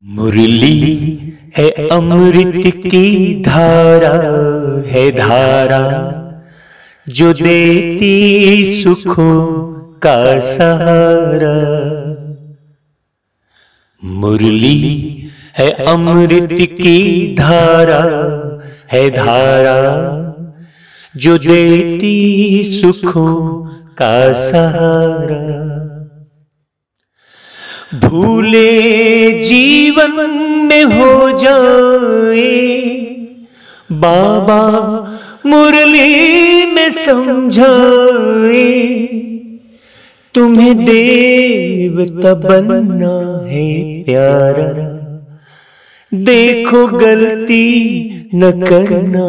मुरली है अमृत की धारा, है धारा जो देती सुखों का सहारा। मुरली है अमृत की धारा, है धारा जो देती सुखों का सहारा। भूले जीवन में हो जाए बाबा मुरली में समझाए, तुम्हें देवता बनना है प्यारा, देखो गलती न करना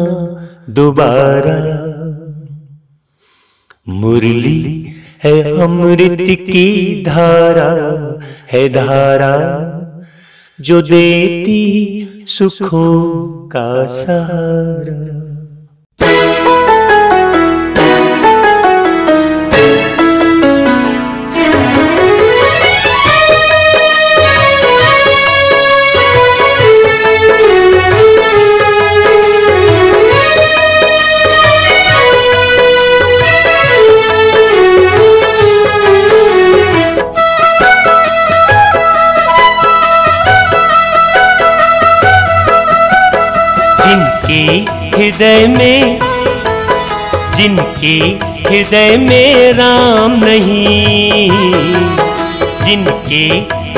दोबारा। मुरली है अमृत की धारा, है धारा जो देती सुखों का सहारा। जिनके हृदय में राम नहीं, जिनके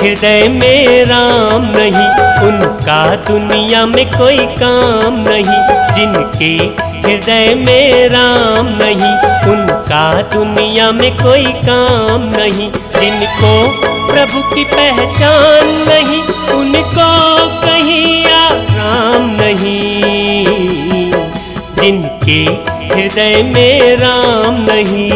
हृदय में राम नहीं, उनका दुनिया में कोई काम नहीं। जिनके हृदय में राम नहीं, उनका दुनिया में कोई काम नहीं। जिनको प्रभु की पहचान नहीं, उनको कहीं आराम नहीं। जिनके हृदय में राम नहीं।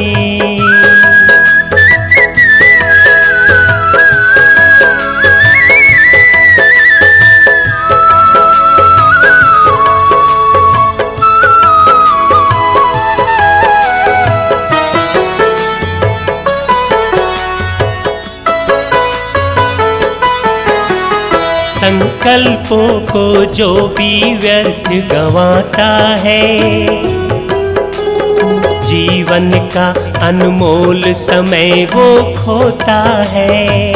संकल्पों को जो भी व्यर्थ गंवाता है, जीवन का अनमोल समय वो खोता है।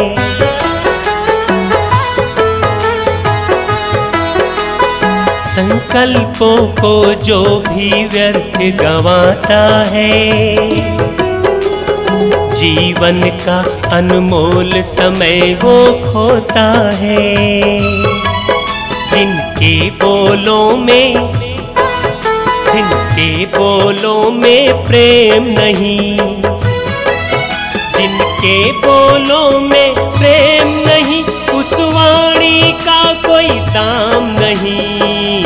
संकल्पों को जो भी व्यर्थ गंवाता है, जीवन का अनमोल समय वो खोता है। जिनके बोलों में प्रेम नहीं, जिनके बोलों में प्रेम नहीं, उस वाणी का कोई दाम नहीं।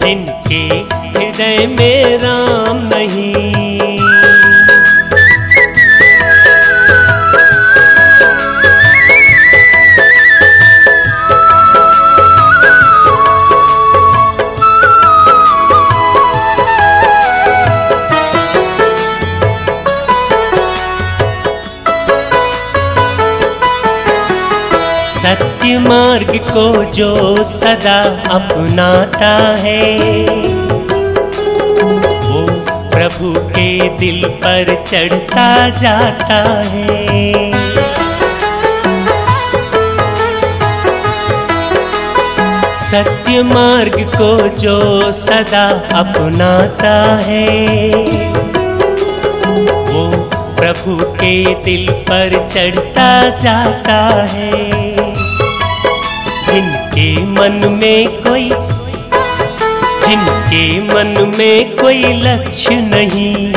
जिनके हृदय में राम नहीं। सत्य मार्ग को जो सदा अपनाता है, वो प्रभु के दिल पर चढ़ता जाता है। सत्य मार्ग को जो सदा अपनाता है, वो प्रभु के दिल पर चढ़ता जाता है। जिनके मन में कोई लक्ष्य नहीं,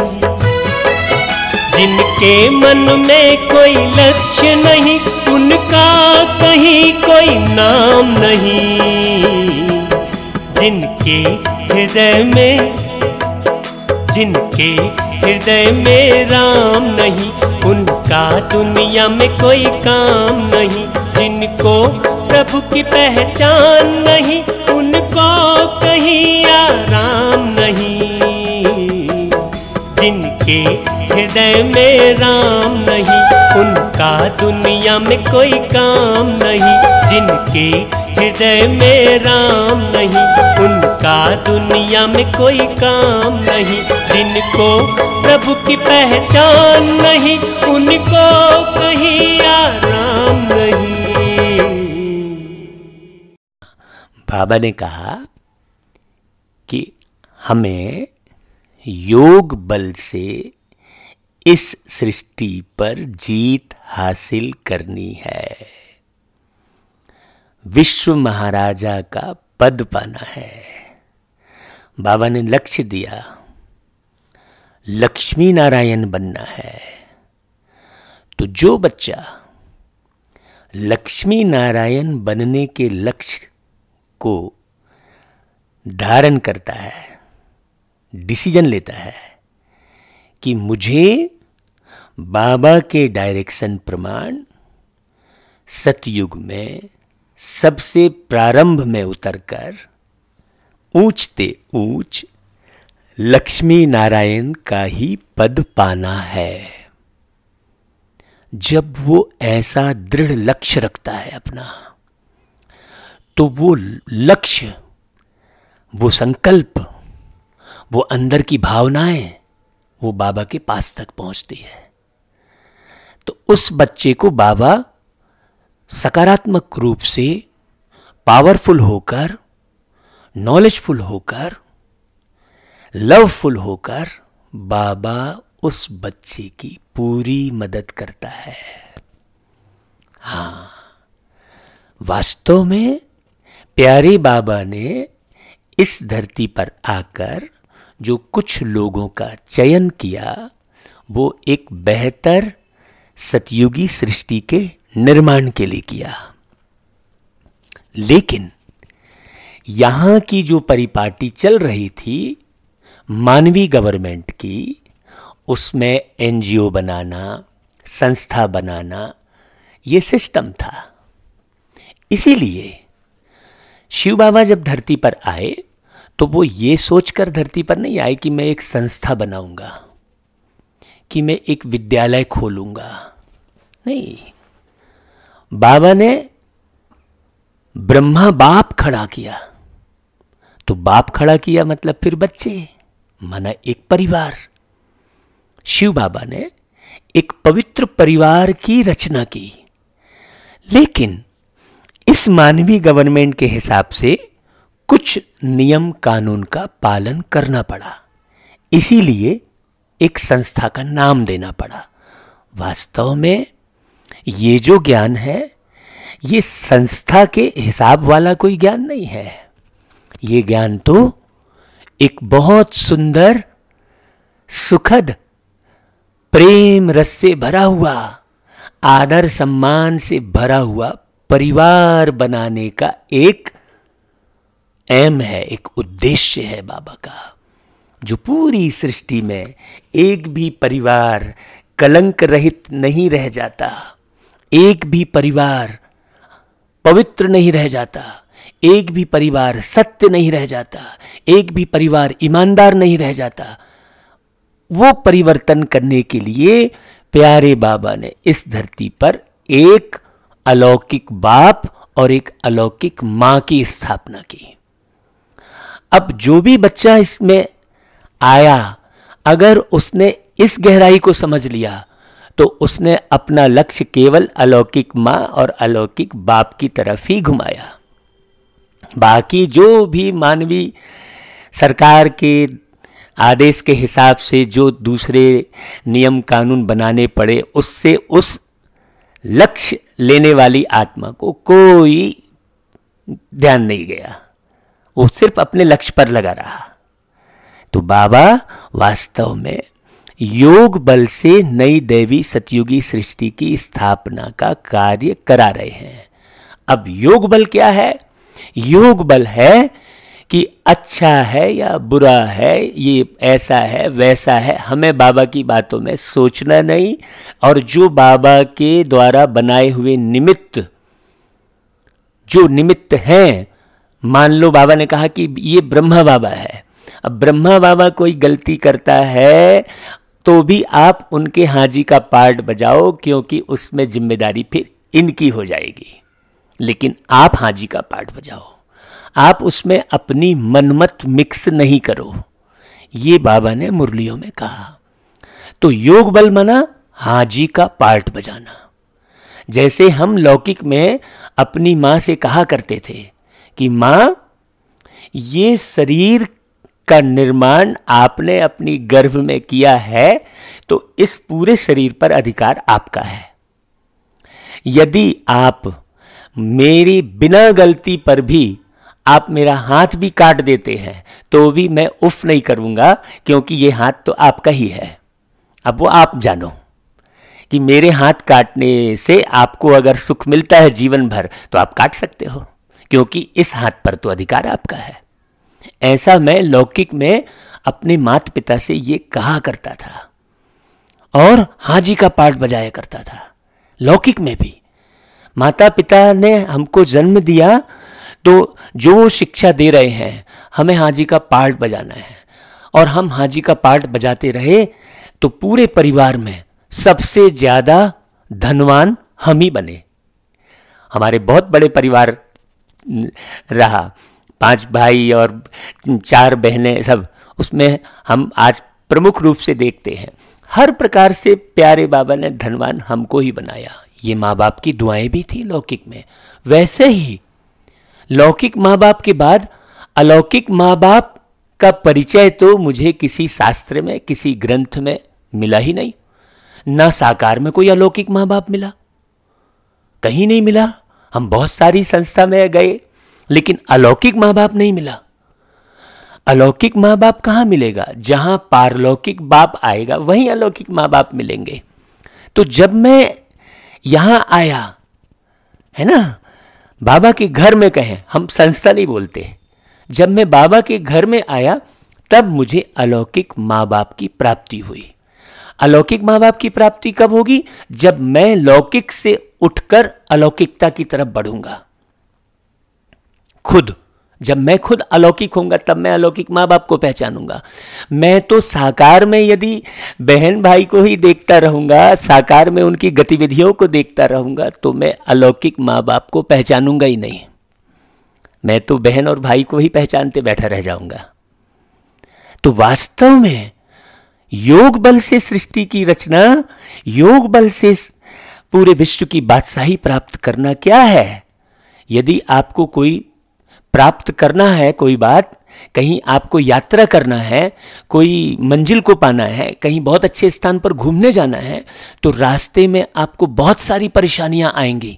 जिनके मन में कोई लक्ष्य नहीं, उनका कहीं कोई नाम नहीं। जिनके हृदय में राम नहीं, उनका दुनिया में कोई काम नहीं। जिनको प्रभु की पहचान नहीं, उनको कहीं आराम नहीं। जिनके हृदय में राम नहीं, उनका उनका दुनिया में कोई काम नहीं, जिनके हृदय में राम नहीं। उनका दुनिया में कोई काम नहीं, जिनको प्रभु की पहचान नहीं, उनको कहीं आराम नहीं। बाबा ने कहा कि हमें योग बल से इस सृष्टि पर जीत हासिल करनी है, विश्व महाराजा का पद पाना है। बाबा ने लक्ष्य दिया, लक्ष्मी नारायण बनना है। तो जो बच्चा लक्ष्मी नारायण बनने के लक्ष्य को धारण करता है, डिसीजन लेता है कि मुझे बाबा के डायरेक्शन प्रमाण सतयुग में सबसे प्रारंभ में उतरकर ऊंचते ऊंच लक्ष्मी नारायण का ही पद पाना है। जब वो ऐसा दृढ़ लक्ष्य रखता है अपना, तो वो लक्ष्य, वो संकल्प, वो अंदर की भावनाएं वो बाबा के पास तक पहुंचती है। तो उस बच्चे को बाबा सकारात्मक रूप से पावरफुल होकर, नॉलेजफुल होकर, लवफुल होकर बाबा उस बच्चे की पूरी मदद करता है। हाँ, वास्तव में प्यारे बाबा ने इस धरती पर आकर जो कुछ लोगों का चयन किया, वो एक बेहतर सतयुगी सृष्टि के निर्माण के लिए किया। लेकिन यहां की जो परिपाटी चल रही थी मानवीय गवर्नमेंट की, उसमें एनजीओ बनाना, संस्था बनाना, ये सिस्टम था। इसीलिए शिव बाबा जब धरती पर आए तो वो ये सोचकर धरती पर नहीं आए कि मैं एक संस्था बनाऊंगा, कि मैं एक विद्यालय खोलूंगा। नहीं, बाबा ने ब्रह्मा बाप खड़ा किया। तो बाप खड़ा किया मतलब फिर बच्चे, माना एक परिवार। शिव बाबा ने एक पवित्र परिवार की रचना की। लेकिन इस मानवीय गवर्नमेंट के हिसाब से कुछ नियम कानून का पालन करना पड़ा, इसीलिए एक संस्था का नाम देना पड़ा। वास्तव में ये जो ज्ञान है, ये संस्था के हिसाब वाला कोई ज्ञान नहीं है। ये ज्ञान तो एक बहुत सुंदर, सुखद, प्रेम रस से भरा हुआ, आदर सम्मान से भरा हुआ परिवार बनाने का एक एम है, एक उद्देश्य है बाबा का, जो पूरी सृष्टि में एक भी परिवार कलंक रहित नहीं रह जाता, एक भी परिवार पवित्र नहीं रह जाता, एक भी परिवार सत्य नहीं रह जाता, एक भी परिवार ईमानदार नहीं रह जाता। वो परिवर्तन करने के लिए प्यारे बाबा ने इस धरती पर एक अलौकिक बाप और एक अलौकिक मां की स्थापना की। अब जो भी बच्चा इसमें आया, अगर उसने इस गहराई को समझ लिया, तो उसने अपना लक्ष्य केवल अलौकिक मां और अलौकिक बाप की तरफ ही घुमाया। बाकी जो भी मानवीय सरकार के आदेश के हिसाब से जो दूसरे नियम कानून बनाने पड़े, उससे उस लक्ष्य लेने वाली आत्मा को कोई ध्यान नहीं गया। वो सिर्फ अपने लक्ष्य पर लगा रहा। तो बाबा वास्तव में योग बल से नई दैवी सतयुगी सृष्टि की स्थापना का कार्य करा रहे हैं। अब योग बल क्या है? योग बल है कि अच्छा है या बुरा है, ये ऐसा है वैसा है, हमें बाबा की बातों में सोचना नहीं। और जो बाबा के द्वारा बनाए हुए निमित्त, जो निमित्त हैं, मान लो बाबा ने कहा कि ये ब्रह्मा बाबा है। अब ब्रह्मा बाबा कोई गलती करता है तो भी आप उनके हाजी का पार्ट बजाओ, क्योंकि उसमें जिम्मेदारी फिर इनकी हो जाएगी। लेकिन आप हाजी का पार्ट बजाओ, आप उसमें अपनी मनमत मिक्स नहीं करो। ये बाबा ने मुरलियों में कहा। तो योग बल मना हाजी का पार्ट बजाना। जैसे हम लौकिक में अपनी मां से कहा करते थे कि मां, ये शरीर का निर्माण आपने अपनी गर्भ में किया है, तो इस पूरे शरीर पर अधिकार आपका है। यदि आप मेरी बिना गलती पर भी आप मेरा हाथ भी काट देते हैं तो भी मैं उफ नहीं करूंगा, क्योंकि ये हाथ तो आपका ही है। अब वो आप जानो कि मेरे हाथ काटने से आपको अगर सुख मिलता है जीवन भर तो आप काट सकते हो, क्योंकि इस हाथ पर तो अधिकार आपका है। ऐसा मैं लौकिक में अपने माता पिता से ये कहा करता था और हाजी का पार्ट बजाया करता था। लौकिक में भी माता पिता ने हमको जन्म दिया, तो जो शिक्षा दे रहे हैं हमें हाजी का पार्ट बजाना है, और हम हाजी का पार्ट बजाते रहे तो पूरे परिवार में सबसे ज्यादा धनवान हम ही बने। हमारे बहुत बड़े परिवार रहा, 5 भाई और 4 बहनें, सब उसमें हम आज प्रमुख रूप से देखते हैं। हर प्रकार से प्यारे बाबा ने धनवान हमको ही बनाया। ये माँ बाप की दुआएं भी थी लौकिक में। वैसे ही लौकिक माँ बाप के बाद अलौकिक माँ बाप का परिचय तो मुझे किसी शास्त्र में, किसी ग्रंथ में मिला ही नहीं। ना साकार में कोई अलौकिक माँ बाप मिला, कहीं नहीं मिला। हम बहुत सारी संस्था में गए, लेकिन अलौकिक माँ बाप नहीं मिला। अलौकिक माँ बाप कहाँ मिलेगा? जहां पारलौकिक बाप आएगा वहीं अलौकिक माँ बाप मिलेंगे। तो जब मैं यहां आया, है ना, बाबा के घर में कहें, हम संस्था नहीं बोलते, जब मैं बाबा के घर में आया तब मुझे अलौकिक माँ बाप की प्राप्ति हुई। अलौकिक माँ बाप की प्राप्ति कब होगी? जब मैं लौकिक से उठकर अलौकिकता की तरफ बढ़ूंगा। खुद जब मैं खुद अलौकिक होऊंगा तब मैं अलौकिक माँ बाप को पहचानूंगा। मैं तो साकार में यदि बहन भाई को ही देखता रहूंगा, साकार में उनकी गतिविधियों को देखता रहूंगा, तो मैं अलौकिक माँ बाप को पहचानूंगा ही नहीं। मैं तो बहन और भाई को ही पहचानते बैठा रह जाऊंगा। तो वास्तव में योग बल से सृष्टि की रचना, योग बल से पूरे विश्व की बादशाही प्राप्त करना क्या है? यदि आपको कोई प्राप्त करना है, कोई बात, कहीं आपको यात्रा करना है, कोई मंजिल को पाना है, कहीं बहुत अच्छे स्थान पर घूमने जाना है, तो रास्ते में आपको बहुत सारी परेशानियां आएंगी,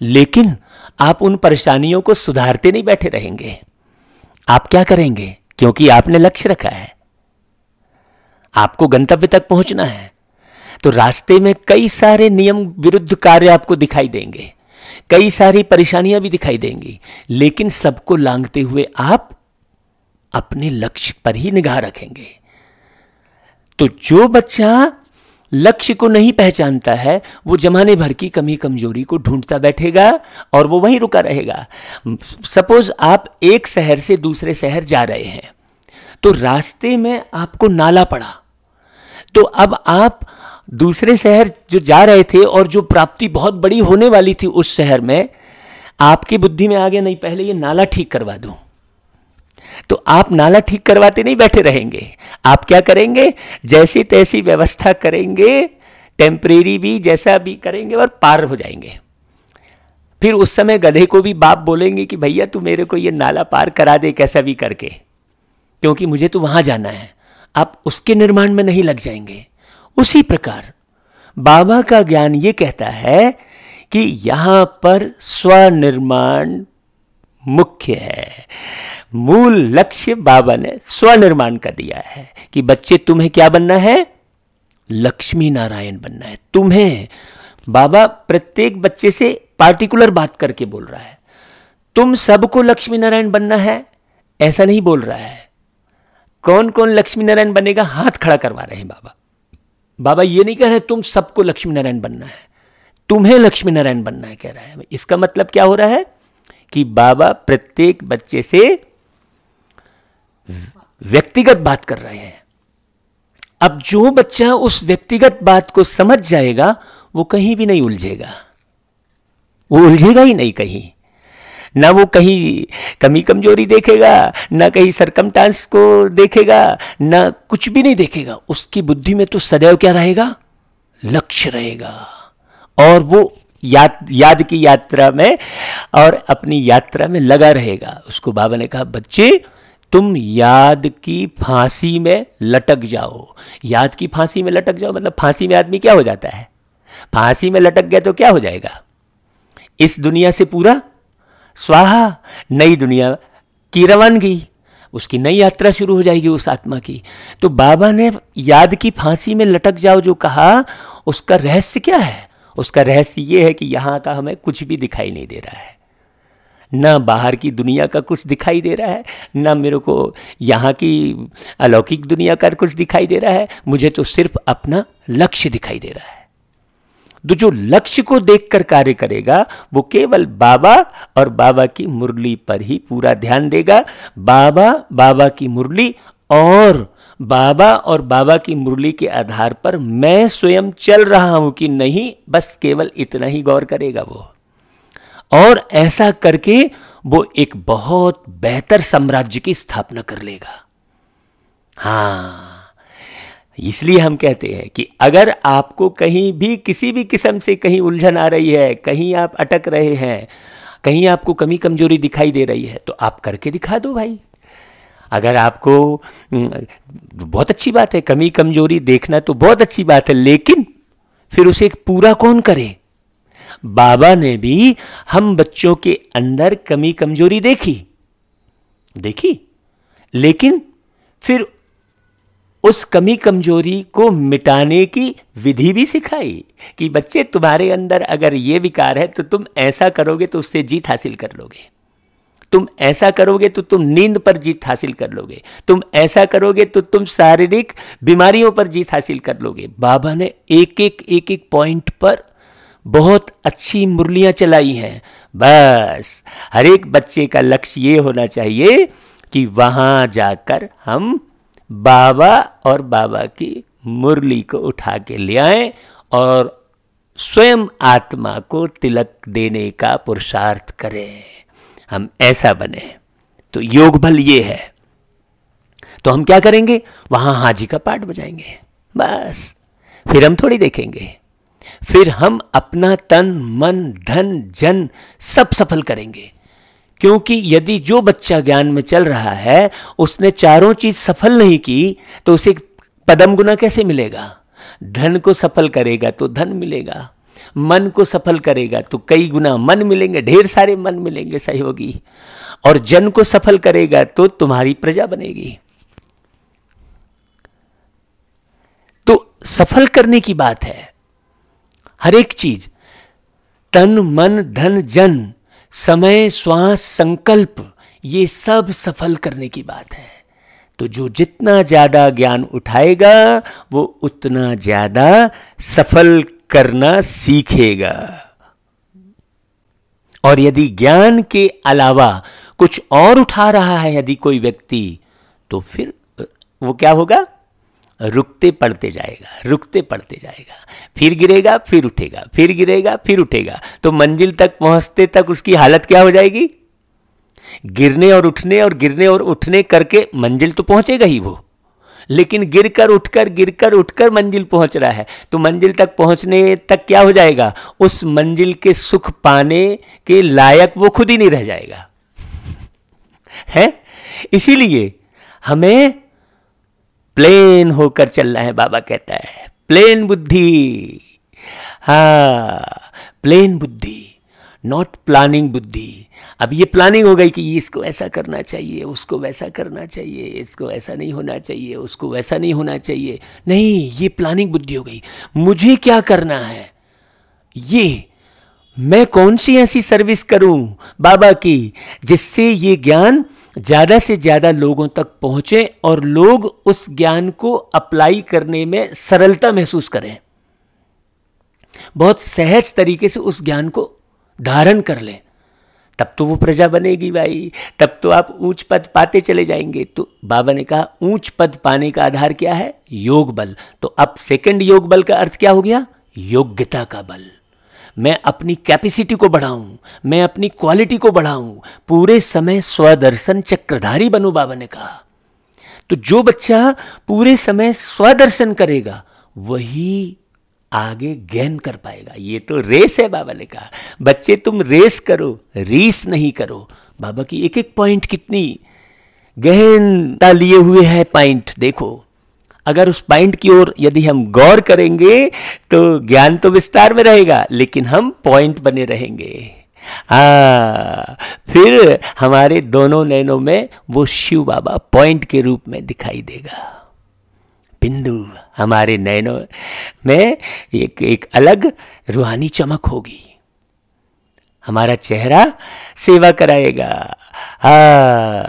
लेकिन आप उन परेशानियों को सुधारते नहीं बैठे रहेंगे। आप क्या करेंगे? क्योंकि आपने लक्ष्य रखा है, आपको गंतव्य तक पहुंचना है, तो रास्ते में कई सारे नियम विरुद्ध कार्य आपको दिखाई देंगे, कई सारी परेशानियां भी दिखाई देंगी, लेकिन सबको लांघते हुए आप अपने लक्ष्य पर ही निगाह रखेंगे। तो जो बच्चा लक्ष्य को नहीं पहचानता है वो जमाने भर की कमी कमजोरी को ढूंढता बैठेगा और वो वहीं रुका रहेगा। सपोज आप एक शहर से दूसरे शहर जा रहे हैं, तो रास्ते में आपको नाला पड़ा, तो अब आप दूसरे शहर जो जा रहे थे और जो प्राप्ति बहुत बड़ी होने वाली थी उस शहर में, आपकी बुद्धि में आ गया नहीं पहले ये नाला ठीक करवा दूं। तो आप नाला ठीक करवाते नहीं बैठे रहेंगे, आप क्या करेंगे? जैसी तैसी व्यवस्था करेंगे, टेम्परेरी भी जैसा भी करेंगे और पार हो जाएंगे। फिर उस समय गधे को भी बाप बोलेंगे कि भैया तू मेरे को ये नाला पार करा दे कैसा भी करके, क्योंकि मुझे तो वहां जाना है। आप उसके निर्माण में नहीं लग जाएंगे। उसी प्रकार बाबा का ज्ञान ये कहता है कि यहां पर स्वनिर्माण मुख्य है। मूल लक्ष्य बाबा ने स्वनिर्माण का दिया है कि बच्चे तुम्हें क्या बनना है? लक्ष्मी नारायण बनना है तुम्हें। बाबा प्रत्येक बच्चे से पार्टिकुलर बात करके बोल रहा है, तुम सबको लक्ष्मी नारायण बनना है, ऐसा नहीं बोल रहा है। कौन कौन लक्ष्मी नारायण बनेगा? हाथ खड़ा करवा रहे हैं बाबा। बाबा ये नहीं कह रहे तुम सबको लक्ष्मी नारायण बनना है, तुम्हें लक्ष्मी नारायण बनना है कह रहा है। इसका मतलब क्या हो रहा है कि बाबा प्रत्येक बच्चे से व्यक्तिगत बात कर रहे हैं, अब जो बच्चा उस व्यक्तिगत बात को समझ जाएगा वो कहीं भी नहीं उलझेगा, वो उलझेगा ही नहीं कहीं, ना वो कहीं कमी कमजोरी देखेगा, ना कहीं सरकमस्टांस को देखेगा, ना कुछ भी नहीं देखेगा। उसकी बुद्धि में तो सदैव क्या रहेगा? लक्ष्य रहेगा। और वो याद की यात्रा में और अपनी यात्रा में लगा रहेगा। उसको बाबा ने कहा, बच्चे तुम याद की फांसी में लटक जाओ। याद की फांसी में लटक जाओ मतलब फांसी में आदमी क्या हो जाता है? फांसी में लटक गया तो क्या हो जाएगा? इस दुनिया से पूरा स्वाहा, नई दुनिया की रवानगी, उसकी नई यात्रा शुरू हो जाएगी उस आत्मा की। तो बाबा ने याद की फांसी में लटक जाओ जो कहा, उसका रहस्य क्या है? उसका रहस्य ये है कि यहां का हमें कुछ भी दिखाई नहीं दे रहा है, ना बाहर की दुनिया का कुछ दिखाई दे रहा है, ना मेरे को यहाँ की अलौकिक दुनिया का कुछ दिखाई दे रहा है, मुझे तो सिर्फ अपना लक्ष्य दिखाई दे रहा है। तो जो लक्ष्य को देखकर कार्य करेगा वो केवल बाबा और बाबा की मुरली पर ही पूरा ध्यान देगा। बाबा, बाबा की मुरली और बाबा की मुरली के आधार पर मैं स्वयं चल रहा हूं कि नहीं, बस केवल इतना ही गौर करेगा वो। और ऐसा करके वो एक बहुत बेहतर साम्राज्य की स्थापना कर लेगा। हां, इसलिए हम कहते हैं कि अगर आपको कहीं भी किसी भी किस्म से कहीं उलझन आ रही है, कहीं आप अटक रहे हैं, कहीं आपको कमी कमजोरी दिखाई दे रही है, तो आप करके दिखा दो भाई। अगर आपको बहुत अच्छी बात है, कमी कमजोरी देखना तो बहुत अच्छी बात है, लेकिन फिर उसे पूरा कौन करे? बाबा ने भी हम बच्चों के अंदर कमी कमजोरी देखी, लेकिन फिर उस कमी कमजोरी को मिटाने की विधि भी सिखाई कि बच्चे तुम्हारे अंदर अगर ये विकार है तो तुम ऐसा करोगे तो उससे जीत हासिल कर लोगे, तुम ऐसा करोगे तो तुम नींद पर जीत हासिल कर लोगे, तुम ऐसा करोगे तो तुम शारीरिक बीमारियों पर जीत हासिल कर लोगे। बाबा ने एक एक पॉइंट पर बहुत अच्छी मुरलियां चलाई हैं। बस हर एक बच्चे का लक्ष्य ये होना चाहिए कि वहां जाकर हम बाबा और बाबा की मुरली को उठा के ले आए और स्वयं आत्मा को तिलक देने का पुरुषार्थ करें, हम ऐसा बने। तो योग बल ये है। तो हम क्या करेंगे? वहां हाजी का पाठ बजाएंगे, बस। फिर हम थोड़ी देखेंगे, फिर हम अपना तन मन धन जन सब सफल करेंगे। क्योंकि यदि जो बच्चा ज्ञान में चल रहा है उसने चारों चीज सफल नहीं की तो उसे पदम गुना कैसे मिलेगा? धन को सफल करेगा तो धन मिलेगा, मन को सफल करेगा तो कई गुना मन मिलेंगे, ढेर सारे मन मिलेंगे सहयोगी, और जन को सफल करेगा तो तुम्हारी प्रजा बनेगी। तो सफल करने की बात है हर एक चीज, तन मन धन जन, समय श्वास संकल्प, ये सब सफल करने की बात है। तो जो जितना ज्यादा ज्ञान उठाएगा वो उतना ज्यादा सफल करना सीखेगा। और यदि ज्ञान के अलावा कुछ और उठा रहा है यदि कोई व्यक्ति, तो फिर वो क्या होगा? रुकते पड़ते जाएगा, फिर गिरेगा फिर उठेगा, फिर गिरेगा फिर उठेगा। तो मंजिल तक पहुंचते तक उसकी हालत क्या हो जाएगी? गिरने और उठने करके मंजिल तो पहुंचेगा ही वो, लेकिन गिरकर उठकर मंजिल पहुंच रहा है। तो मंजिल तक पहुंचने तक क्या हो जाएगा? उस मंजिल के सुख पाने के लायक वो खुद ही नहीं रह जाएगा है। इसीलिए हमें प्लेन होकर चलना है। बाबा कहता है प्लेन बुद्धि, प्लेन बुद्धि, नॉट प्लानिंग बुद्धि। अब ये प्लानिंग हो गई कि इसको ऐसा करना चाहिए, उसको वैसा करना चाहिए, इसको ऐसा नहीं होना चाहिए, उसको वैसा नहीं होना चाहिए। नहीं, ये प्लानिंग बुद्धि हो गई। मुझे क्या करना है, ये मैं कौन सी ऐसी सर्विस करूं बाबा की जिससे ये ज्ञान ज्यादा से ज्यादा लोगों तक पहुंचे और लोग उस ज्ञान को अप्लाई करने में सरलता महसूस करें, बहुत सहज तरीके से उस ज्ञान को धारण कर लें, तब तो वो प्रजा बनेगी भाई, तब तो आप ऊंच पद पाते चले जाएंगे। तो बाबा ने कहा ऊंच पद पाने का आधार क्या है? योग बल। तो अब सेकंड योग बल का अर्थ क्या हो गया? योग्यता का बल। मैं अपनी कैपेसिटी को बढ़ाऊं, मैं अपनी क्वालिटी को बढ़ाऊं, पूरे समय स्वदर्शन चक्रधारी बनूं, बाबा ने कहा। तो जो बच्चा पूरे समय स्वदर्शन करेगा वही आगे गेन कर पाएगा। ये तो रेस है, बाबा ने कहा बच्चे तुम रेस करो, रीस नहीं करो। बाबा की एक एक पॉइंट कितनी गहनता लिए हुए है पॉइंट, देखो। अगर उस पॉइंट की ओर यदि हम गौर करेंगे तो ज्ञान तो विस्तार में रहेगा, लेकिन हम पॉइंट बने रहेंगे। फिर हमारे दोनों नैनों में वो शिव बाबा पॉइंट के रूप में दिखाई देगा। बिंदु हमारे नैनों में एक अलग रूहानी चमक होगी। हमारा चेहरा सेवा कराएगा,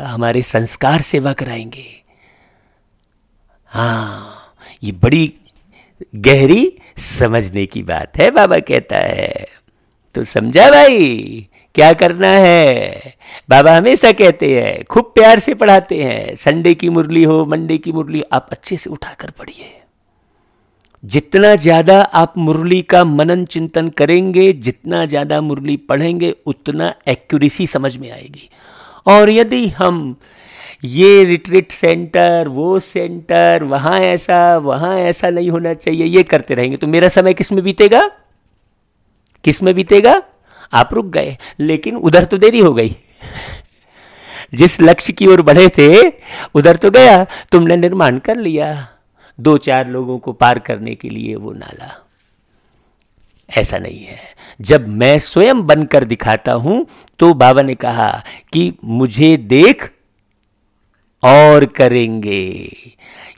हमारे संस्कार सेवा कराएंगे। ये बड़ी गहरी समझने की बात है, बाबा कहता है। तो समझा भाई क्या करना है? बाबा हमेशा कहते हैं, खूब प्यार से पढ़ाते हैं। संडे की मुरली हो, मंडे की मुरली, आप अच्छे से उठाकर पढ़िए। जितना ज्यादा आप मुरली का मनन चिंतन करेंगे, जितना ज्यादा मुरली पढ़ेंगे, उतना एक्यूरेसी समझ में आएगी। और यदि हम ये रिट्रीट सेंटर, वो सेंटर, वहां ऐसा नहीं होना चाहिए, ये करते रहेंगे तो मेरा समय किस में बीतेगा? किस में बीतेगा? आप रुक गए, लेकिन उधर तो देरी हो गई। जिस लक्ष्य की ओर बढ़े थे उधर तो गया, तुमने निर्माण कर लिया 2-4 लोगों को पार करने के लिए वो नाला। ऐसा नहीं है। जब मैं स्वयं बनकर दिखाता हूं तो बाबा ने कहा कि मुझे देख और करेंगे।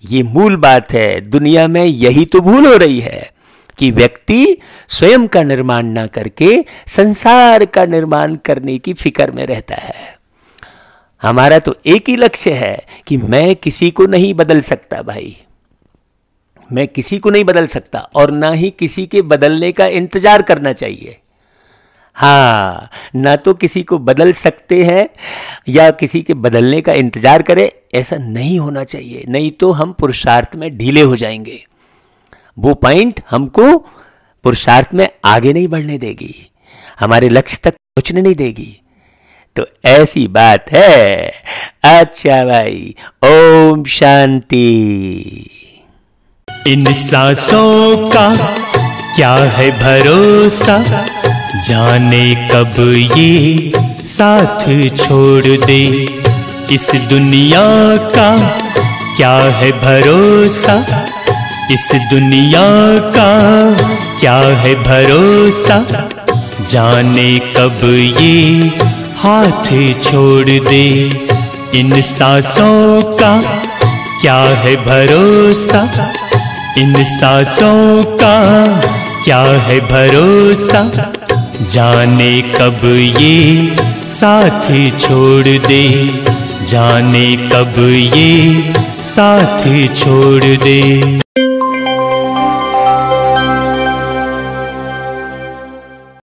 ये मूल बात है। दुनिया में यही तो भूल हो रही है कि व्यक्ति स्वयं का निर्माण ना करके संसार का निर्माण करने की फिक्र में रहता है। हमारा तो एक ही लक्ष्य है कि मैं किसी को नहीं बदल सकता भाई, मैं किसी को नहीं बदल सकता, और ना ही किसी के बदलने का इंतजार करना चाहिए। ना तो किसी को बदल सकते हैं या किसी के बदलने का इंतजार करें, ऐसा नहीं होना चाहिए। नहीं तो हम पुरुषार्थ में ढीले हो जाएंगे। वो पॉइंट हमको पुरुषार्थ में आगे नहीं बढ़ने देगी, हमारे लक्ष्य तक पहुंचने नहीं देगी। तो ऐसी बात है। अच्छा भाई, ओम शांति। इन सांसों का क्या है भरोसा, जाने कब ये साथ छोड़ दे। इस दुनिया का क्या है भरोसा, इस दुनिया का क्या है भरोसा, जाने कब ये हाथ छोड़ दे। इन सांसों का क्या है भरोसा, इन सांसों का क्या है भरोसा, जाने कब ये साथ छोड़ दे, जाने कब ये साथ छोड़ दे।